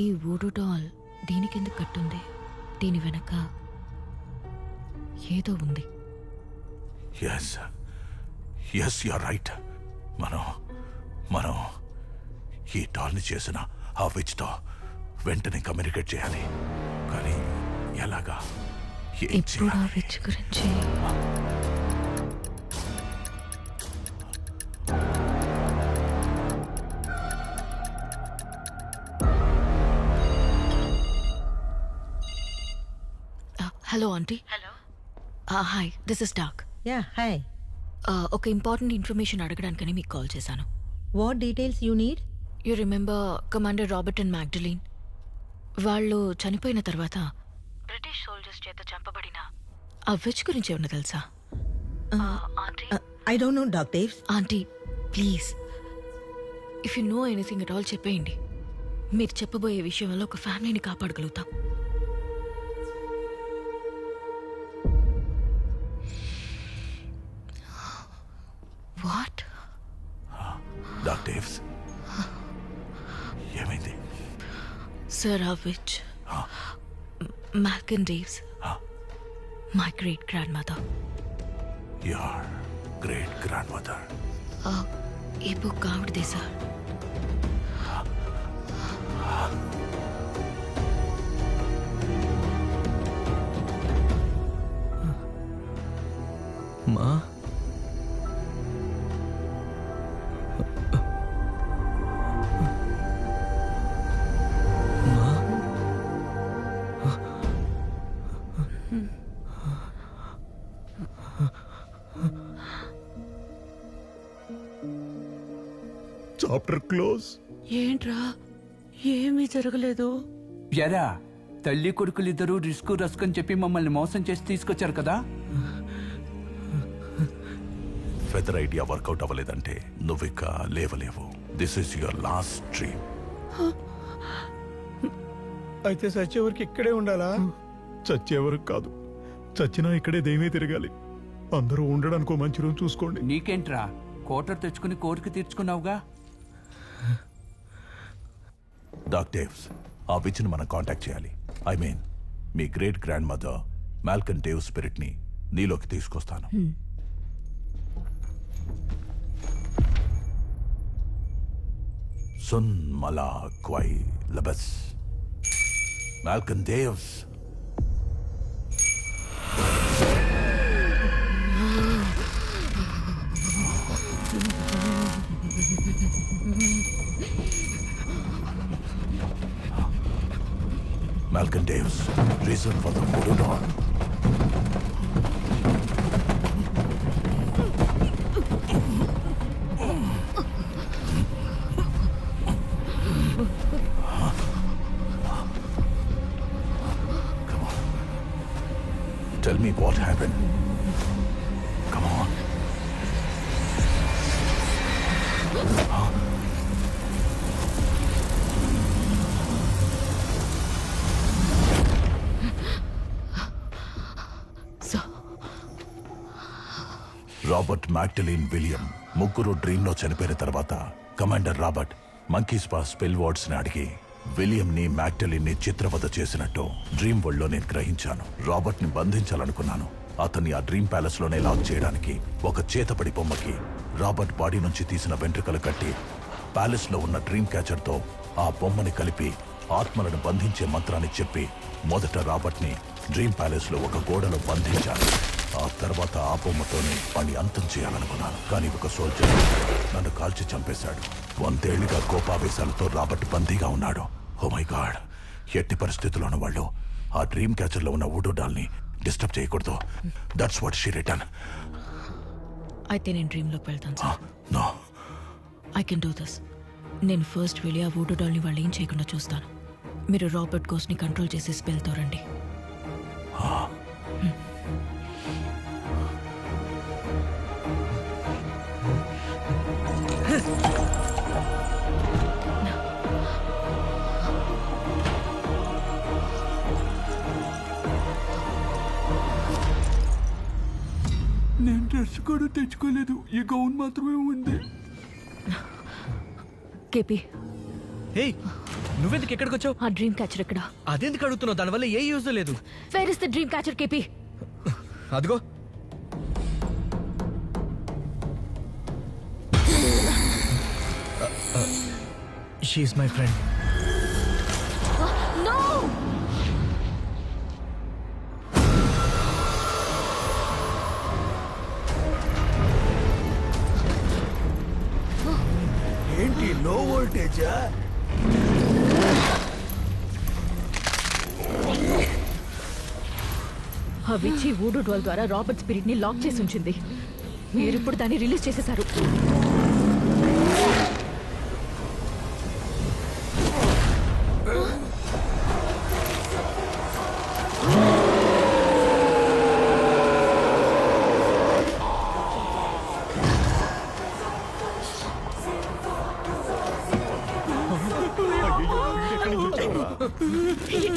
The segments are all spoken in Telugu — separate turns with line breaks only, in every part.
ఈ వూడూ డాల్ దీనికెందుకు కట్టుంది? దీని వెనక ఏదో ఉంది.
Yes yes you are right. మనం ఈ డాల్ని చేసిన ఆ విచ్తో వెంటనే కమ్యూనికేట్ చేయాలి. కానీ ఎలాగా? ఏం
ఇప్పుడు ఆ
చేయాలి?
విచ్ గురించి hello aunty.
Hello.
Hi, this is doc.
Yeah hi.
ఒక ఇంపార్టెంట్ ఇన్ఫర్మేషన్ అడగడానికని మీకు కాల్ చేశాను.
What details you need?
You remember commander Robert and Magdalene? వాళ్ళు చనిపోయిన తర్వాత బ్రిటిష్ సోల్జర్స్ చేత చంపబడిన ఆ విచ్ గురించి ఏమన్నా తెలుసా? Aunty,
I don't know dark Davis.
Aunty please, if you know anything at all చెప్పేయండి. మీరు చెప్పబోయే విషయం వల్ల ఒక ఫ్యామిలీని కాపాడగలుగుతాం. వాట్?
డాక్టర్ డేవ్స్, ఏమైంది?
సార్, ఆ witch Malcolm Davis, my great grandmother.
Your great grandmother.
ఈ బుక్ ఆవిడదే సార్.
మా
చాప్టర్ క్లోజ్.
ఏంట్రా, ఏమీ జరగలేదు.
ఎరా, తల్లి కొడుకులిద్దరూ రిస్క్ రస్క్ అని చెప్పి మమ్మల్ని మోసం చేసి తీసుకొచ్చారు కదా.
ఫెదర్ ఐడియా వర్కౌట్ అవ్వలేదంటే నువ్విక లేవలేవు. This is your last dream.
అయితే చచ్చేవరకు ఇక్కడే ఉండాలా? చచ్చేవరకు కాదు, చచ్చినా ఇక్కడే దేమే తిరగాలి. అందరూ ఉండడానికి ఓ మంచి రోజు చూసుకోండి.
నీకేంట్రా, కోటర్ తెచ్చుకుని కోరిక తీర్చుకున్నావుగా.
డాక్ డేవ్స్, ఆ విచ్ని మనం కాంటాక్ట్ చేయాలి. ఐ మీన్, మీ great grandmother Malcolm Dave spirit ని నీలోకి తీసుకొస్తాను. సున్ మలా క్వై లబస్ Malcolm Davis. Malcolm Davis, reason for the voodoo doll. Come on. Tell me what happened. Come on. Robert, Magdalene, William ముగ్గురు డ్రీమ్ లో చనిపోయిన తర్వాత commander Robert monkeys pass spell words ని అడిగి విలియం ని మ్యాగ్డలీన్ ని చిత్రవద చేసినట్టు డ్రీమ్ వరల్డ్ లో నేను గ్రహించాను. రాబర్ట్ ని బంధించాలనుకున్నాను. అతన్ని ఆ డ్రీమ్ ప్యాలెస్ లోనే లాక్ చేయడానికి ఒక చేతపడి బొమ్మకి రాబర్ట్ బాడీ నుంచి తీసిన వెంట్రుకలు కట్టి ప్యాలెస్ లో ఉన్న డ్రీమ్ క్యాచర్ తో ఆ బొమ్మని కలిపి ఆత్మలను బంధించే మంత్రాన్ని చెప్పి మొదట రాబర్ట్ ని డ్రీమ్ ప్యాలెస్ లో ఒక గోడలో బంధించాను. ఆ తర్వాత ఆ బొమ్మతోనే వాణ్ణి అంతం చేయాలనుకున్నాను. కానీ ఒక సోల్జర్ నన్ను కాల్చి చంపేశాడు. 100 ఏళ్లుగా కోపావేశాలతో రాబర్ట్ బందీగా ఉన్నాడు. ఓ మై గాడ్, ఎట్టి పరిస్థితుల్లోనూ వాళ్ళు ఆ డ్రీమ్ క్యాచర్ లో ఉన్న వూడూ డాల్ ని డిస్టర్బ్ చేయకూడదు. That's what she return.
అయితే నేను డ్రీమ్లోకి వెళ్తాను sir.
No,
I can do this. నేను ఫస్ట్ వెళ్ళి ఆ వూడూ డాల్ని వాళ్ళు ఏం చేయకుండా చూస్తాను. మీరు రాబర్ట్ గోస్ట్ని కంట్రోల్ చేసి స్పెల్తో రండి.
నేను డ్రెస్ కూడా తెచ్చుకోలేదు, ఈ గౌన్ మాత్రమే ఉంది.
కేపీ,
హే నువ్వెందుకు ఎక్కడికి వచ్చావు?
ఆ డ్రీమ్ క్యాచర్ ఎక్కడ?
అదెందుకు అడుగుతున్నావు? దానివల్ల ఏ యూజ్ లేదు.
Where is the dream catcher KP?
అదిగో షీఈస్ మై ఫ్రెండ్.
నో!
ఏంటి లో వోల్టేజా?
ఆ విచ్చి వూడూ డాల్ ద్వారా రాబర్ట్ స్పిరిట్ ని లాక్ చేసి ఉంచింది. మీరిప్పుడు దాన్ని రిలీజ్ చేసేశారు.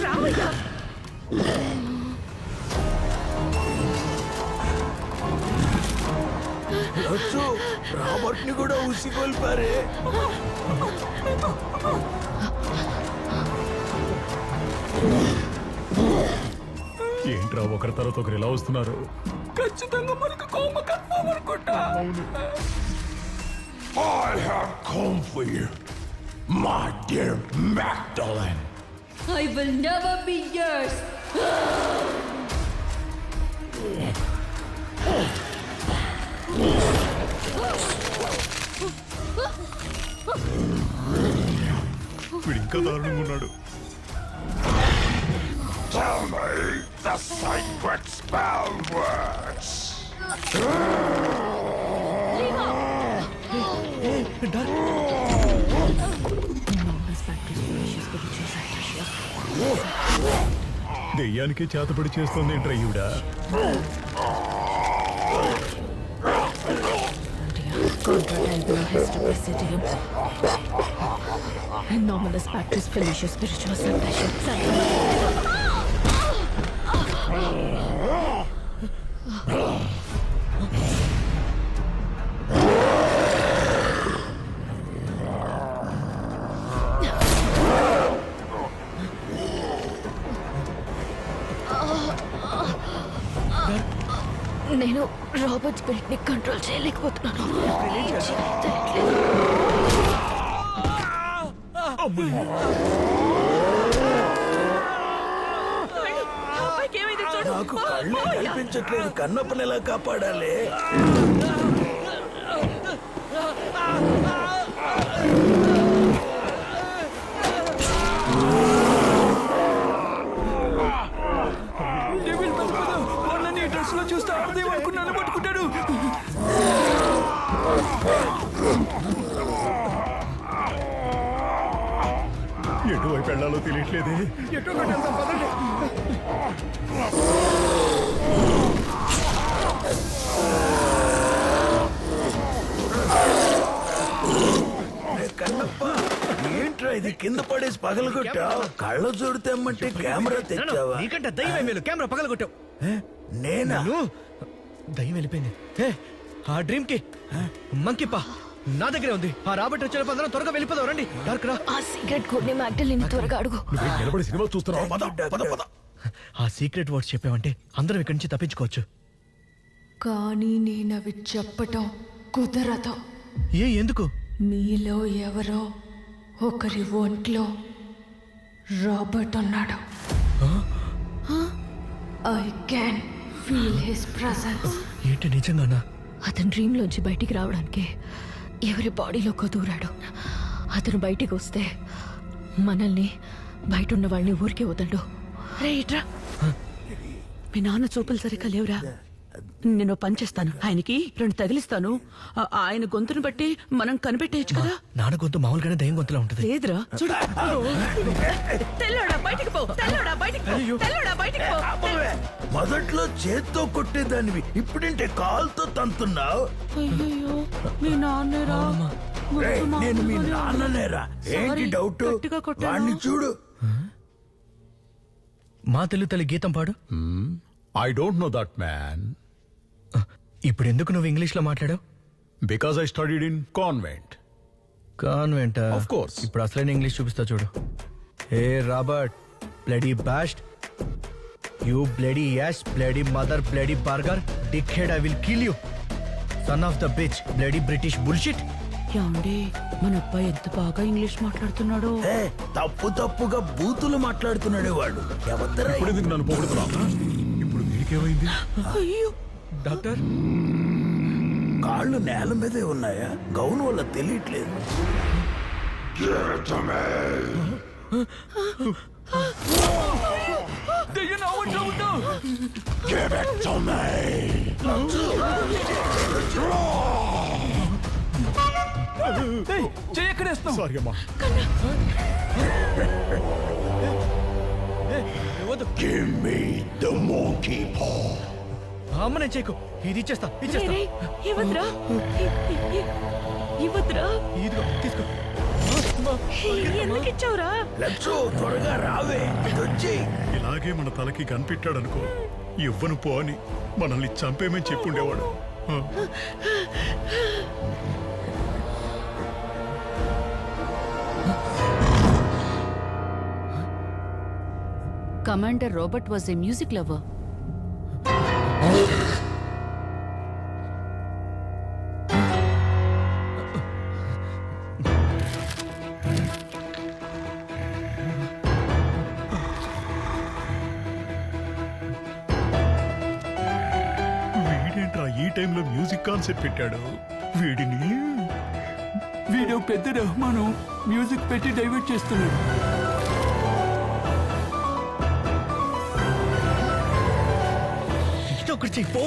రావయ్యా!
రాబర్ట్ ని కూడా ఉసిగొల్పారే.
ఏంట్రా ఒకరి తర్వాత ఒకరు ఇలా వస్తున్నారు?
ఖచ్చితంగా మనకు కోమ కన్ఫర్మ్ అనుకుంటా.
I have come for you, my dear Magdalene.
I will never be yours.
వీడు ఇంకా దారుణంగా ఉన్నాడు.
Tell me the sacred spell words.
దెయ్యానికి చేతపడి చేస్తుంది ఏంట్రా ఈవిడ?
Anomalous practice finishes spiritual salvation. నేను రాబర్ట్ స్పిరిట్ ని కంట్రోల్ చేయలేకపోతున్నాను.
నాకు కళ్ళు కనిపించట్లేదు. కన్నప్పని ఎలా కాపాడాలి?
డ్రెస్ లో చూస్తే అనుకున్నాను పట్టుకుంటాడు.
ఎటువైపు వెళ్ళాలో తెలియట్లేదే.
ఎటు వెళ్దాం పదండి.
కన్నప్ప ఏంట్రా ఇది? కింద పడేసి పగలగొట్టా? కళ్ళ చూడు తెమ్మంటే కెమెరా తెచ్చావా?
నీకంటే దయ్యం మేలు. కెమెరా పగలగొట్టావు.
నేనా?
దయ్యం వెళ్ళిపోయింది. ఆ డ్రీమ్ కి మంకిప్ప నా దగ్గరే ఉంది. ఆ రాబర్ట్ వచ్చిన అందరం త్వరగా వెళ్ళిపోదాం. రండి డార్క్ రా.
ఆ సీక్రెట్ కోడ్ ని మ్యాగ్డలిన్ త్వరగా అడుగు.
నువ్వు నిలబడి సినిమా చూస్తున్నావు. పద పద పద.
ఆ సీక్రెట్ వర్డ్స్ చెప్పావంటే అందరం ఇక్కడి నుంచి తప్పించుకోవచ్చు.
కానీ నేనవి చెప్పటం కుదరదు.
ఎందుకు?
మీలో ఎవరో ఒకరి ఒంట్లో రాబర్ట్ ఉన్నాడు. I can feel his presence.
ఏంటి నిజంగానా?
అతను డ్రీమ్ లోంచి బయటికి రావడానికి ఎవరి బాడీలోకి దూరాడు. అతను బయటికి వస్తే మనల్ని బయట ఉన్న వాళ్ళని ఊరికే వదలడు.
రే ఇట్రా. మీ నాన్న చూపులు సరిగ్గా లేవురా. నేను పని చేస్తాను. ఆయనకి 2 తగిలిస్తాను. ఆయన గొంతును బట్టి మనం కనిపెట్టేయచ్చు కదా.
నాన్న గొంతు మామూలుగానే దయ్యం గొంతులా ఉంటుంది.
లేదురా చూడు. తెల్లోడా బయటికి పో. తెల్లోడా బయటికి పో. తెల్లోడా బయటికి పో.
మొదట్లో చేత్తో కొట్టేదానివి, ఇప్పుడంటే కాల్తో తంతున్నావు.
అయ్యో మీ నాన్నేరా.
నేను మీ నాన్ననేరా. ఏంటి డౌట్? వాడిని చూడు.
మా తెలుగు తల్లి గీతం పాడు.
I don't know that man.
ఇప్పుడు ఎందుకు నువ్వు ఇంగ్లీష్ లో మాట్లాడావు?
Because I studied in convent.
Convent
Of course.
ఇప్పుడు అసలైన ఇంగ్లీష్ చూపిస్తా చూడు. Hey Robert, bloody bast, you bloody ass, bloody mother, bloody burger, dick head, I will kill you, son of the bitch, bloody British bullshit.
ఏమండి మన అబ్బాయి ఎంత బాగా ఇంగ్లీష్ మాట్లాడుతున్నాడో.
తప్పుగా బూతులు మాట్లాడుతున్నాడే వాడు. ఎవద్దరా
ఇప్పుడు ఎందుకు నన్ను పొగుడుతున్నా? ఇప్పుడు నీకేమైంది?
అయ్యో
డాక్టర్,
కాళ్ళు నేల మీదే ఉన్నాయా? గౌన్ వల్ల తెలియట్లేదు.
చేయక్కడేస్తాం.
సారీ అమ్మా.
అమ్మ నేను చేయకు, ఇది ఇచ్చేస్తా.
ఇవ్వద్రా ఇవ్వద్రా,
ఇదిగో తీసుకో.
ఎందుకు ఇచ్చావురా?
లచ్చు త్వరగా రావే, ఇదొచ్చి.
ఇలాగే మన తలకి కనిపెట్టాడనుకో, ఇవ్వను పో అని మనల్ని చంపేమని చెప్పుండేవాడు.
Commander Robert was a music lover.
వీడేంట్రా ఈ టైంలో మ్యూజిక్ కాన్సెప్ట్ పెట్టాడు? వీడిని
వీడియో పెద్ద రెహమాను మ్యూజిక్ పెట్టి డైవర్ట్ చేస్తున్నాడు.
ఇది ఒకటి చెయ్యి పో.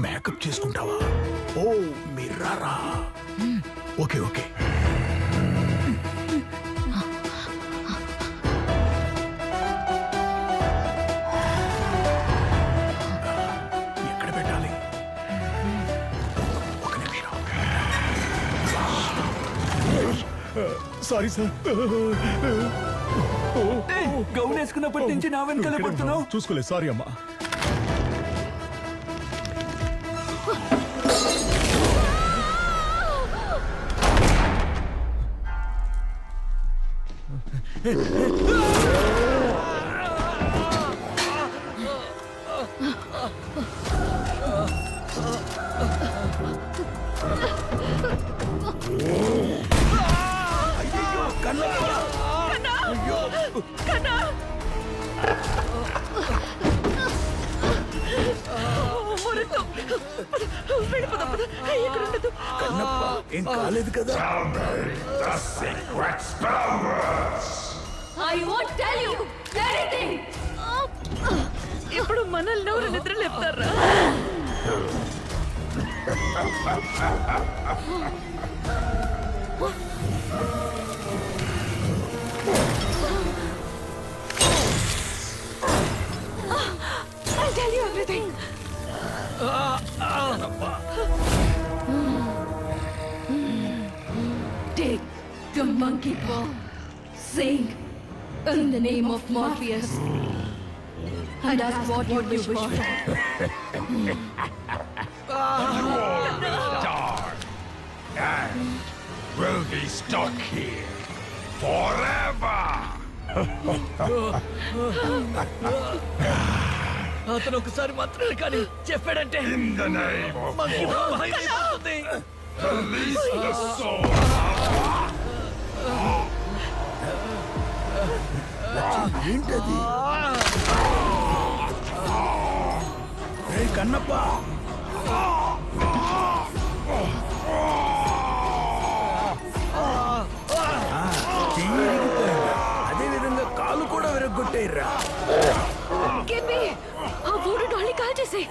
మేకప్ చేసుకుంటావా? ఓ మిర్రారా. Okay okay. ఎక్కడ పెట్టాలి? ఒక నిమిషం.
Sorry sir.
గౌన్ వేసుకున్నప్పటి నుంచి నా వెనకాల పడుతున్నావు.
చూసుకోలేదు, సారీ అమ్మా.
కన్నప్ప ఏం కాలేదు కదా?
I won't tell you anything.
ఇప్పుడు మనల్ని ఎవరు నిద్ర లేపుతారా?
I'll tell you everything. Take the monkey paw. Sing in the name of Morpheus and ask what you wish for.
Will be stuck here forever.
అతను ఒకసారి మాత్రమే కానీ చెప్పాడంటే
In the name of
అయిపోతుంది.
release the soul.
ఏంటది? రే కన్నప్ప, చెయ్యి ఇరిగిపోయిందా? అదే విధంగా కాలు కూడా విరగొట్టేయరా.
Give me a voodoo dolly call చేసి.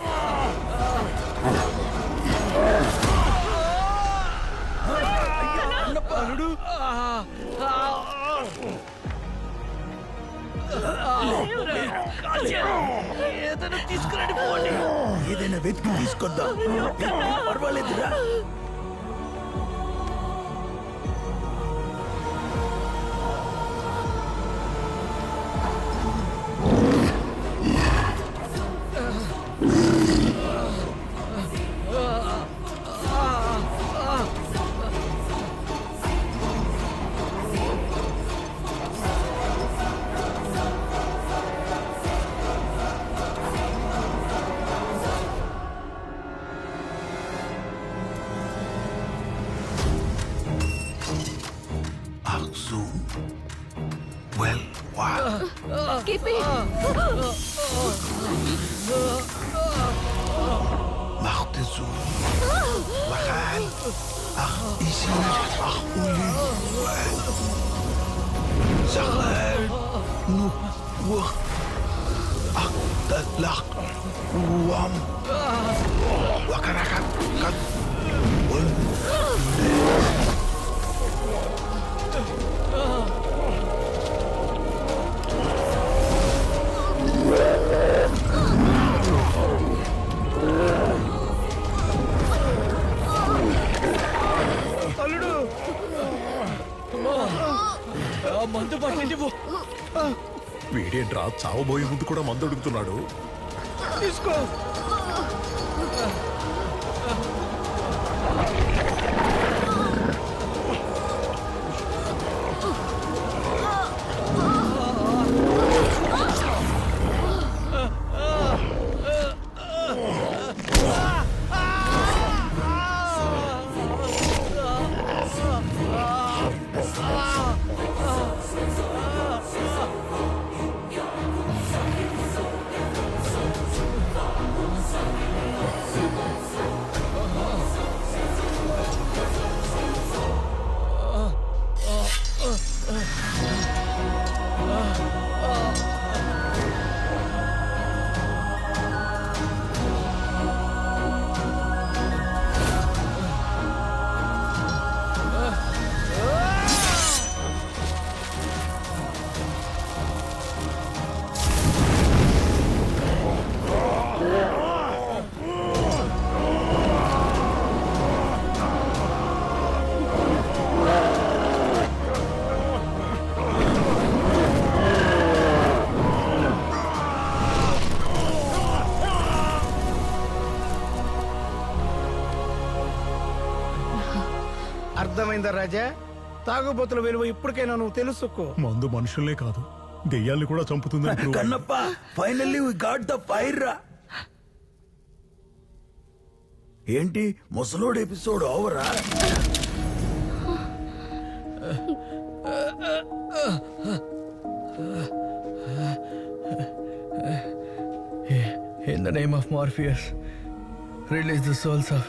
అల్లుడు, ఏదైనా తీసుకురండి పోండి.
ఏదైనా వెతికి తీసుకొద్దాం. పర్వాలేదురా. Ach so. Well, wow.
Skippy!
Macht es so. Wachal. Ach, isi. Ach, uli. Sachal. Nu. Wach. Ach, das lach. Wam. Wakarakat. Kat.
అల్లుడు మందు పట్టింది
వీడేంట్రా చావబోయే ముందు కూడా మందు అడుగుతున్నాడు.
తీసుకో. అర్థమైందా రాజా? తాగుబోతుల విలువ ఇప్పటికైనా నువ్వు తెలుసుకో.
మందు మనుషుల్నే కాదు దెయ్యాల్ని కూడా చంపుతుంది.
Kannappa, finally we got the fire రా. ఏంటి ముసలోడు ఎపిసోడ్ ఓవరా?
In the name of Morpheus, release the souls of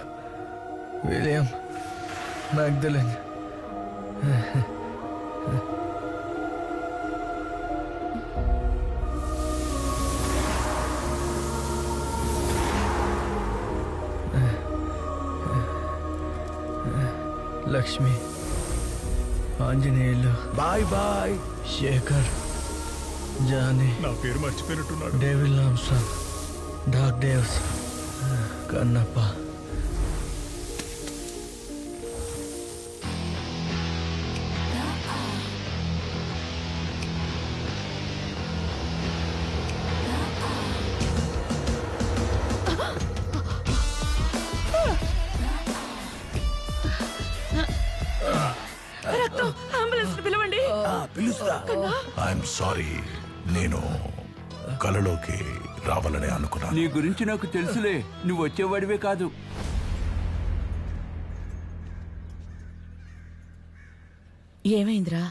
William Magdalene. Lakshmi, Anjaneyulu,
bye bye.
Shekar, Johnny,
నా పేరు మర్చిపోయినట్టున్నాడు.
David Lamson, dark Davis, Kannappa.
Ambulance పిలవండి.
పిలుస్తా.
ఐఎమ్ సారీ, నేను కలలోకి రావాలని అనుకున్నాను.
నీ గురించి నాకు తెలుసులే, నువ్వు వచ్చేవాడివే కాదు.
ఏమైందిరా?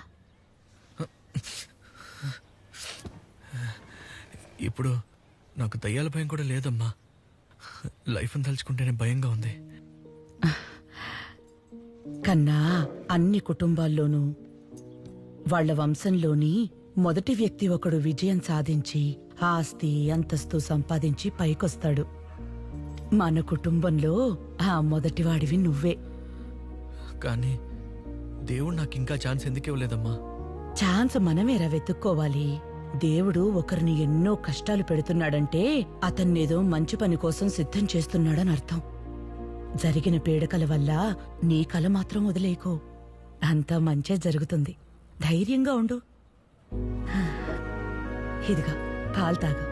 ఇప్పుడు నాకు దయ్యాల భయం కూడా లేదమ్మా. లైఫ్ని తలుచుకుంటేనే భయంగా ఉంది.
కన్నా అన్ని కుటుంబాల్లోనూ వాళ్ళ వంశంలోని మొదటి వ్యక్తి ఒకడు విజయం సాధించి ఆస్తి అంతస్తు సంపాదించి పైకొస్తాడు. మన కుటుంబంలో ఆ మొదటివాడివి నువ్వే.
కానీ దేవుడు నాకు ఇంకా ఛాన్స్ ఎందుకు ఇవ్వలేదమ్మా?
ఛాన్స్ మనమేరా వెతుక్కోవాలి. దేవుడు ఒకరిని ఎన్నో కష్టాలు పెడుతున్నాడంటే అతన్నేదో మంచి పని కోసం సిద్ధం చేస్తున్నాడని అర్థం. జరిగిన పీడకల వల్ల నీ కల మాత్రం వదిలేకో. అంతా మంచే జరుగుతుంది. ధైర్యంగా ఉండు. ఇదిగా పాలు తాగు.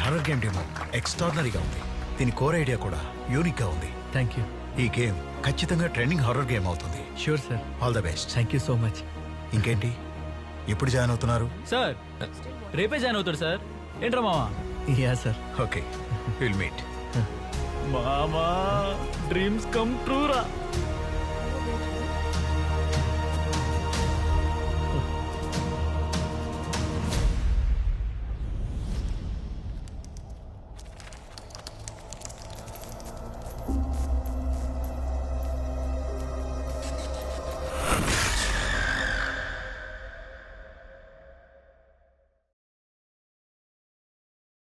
హారర్ గేమ్ డెమో ఎక్స్ట్రాడినరీగా ఉంది. దీని కోర్ ఐడియా కూడా యూనిక్ గా ఉంది.
Thank you.
ఈ గేమ్ ఖచ్చితంగా ట్రెండింగ్ హారర్ గేమ్ అవుతుంది.
Sure sir.
All the best.
Thank you so much.
ఇంకేంటి, ఎప్పుడు జాయిన్ అవుతున్నారు?
సార్ రేపే జాయిన్ అవుతాడు సార్. ఏంట్రా మావా?
Yeah sir.
Okay, will meet.
మామా డ్రీమ్స్ కమ్ ట్రూ రా.